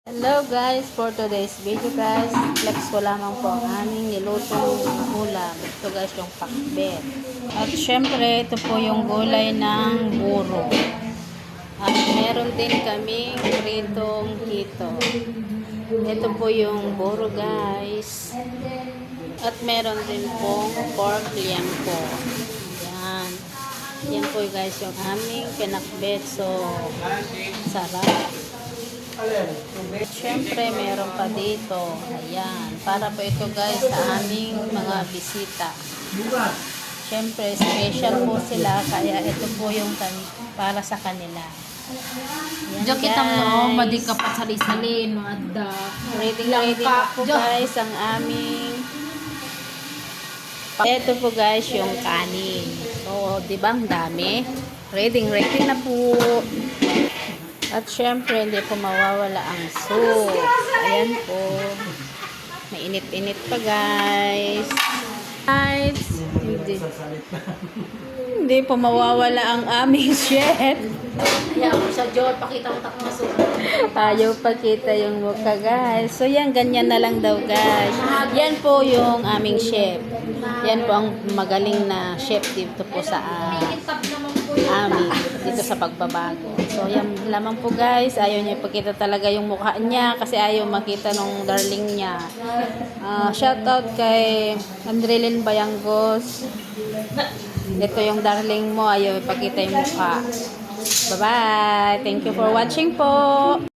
Hello guys, for today's video guys, flex ko lamang po ang aming nilutong ulam. Ito guys yung pakbet. At syempre ito po yung gulay ng buro. At meron din kaming pritong hito. Ito po yung buro guys. At meron din pong pork liempo. Yan. Yan po guys yung aming pinakbet. So, sarap. Siyempre, meron pa dito. Ayan. Para po ito guys sa aming mga bisita. Siyempre, special po sila. Kaya ito po yung para sa kanila. Ayan, Diyan kita mo, madi ka pa sali-sali, no, adda. Ready na po guys ang aming ito po guys yung kanin. So, di ba ang dami? Ready na po. At syempre, hindi po mawawala ang soup. Ayan po. Mainit-init pa, guys. Guys, hindi po mawawala ang aming chef. Ayaw mo sa Diyon, pakita mo takma soup. Ayaw pakita yung mukha, guys. So, yan, ganyan na lang daw, guys. Yan po yung aming chef. Yan po ang magaling na chef dito po sa amin. Dito sa pagbabago. So, yan lamang po, guys. Ayaw niya ipakita talaga yung mukha niya kasi ayaw makita nung darling niya. Shoutout kay Andrelyn Bayangos. Ito yung darling mo. Ayaw ipakita yung mukha. Bye-bye. Thank you for watching po.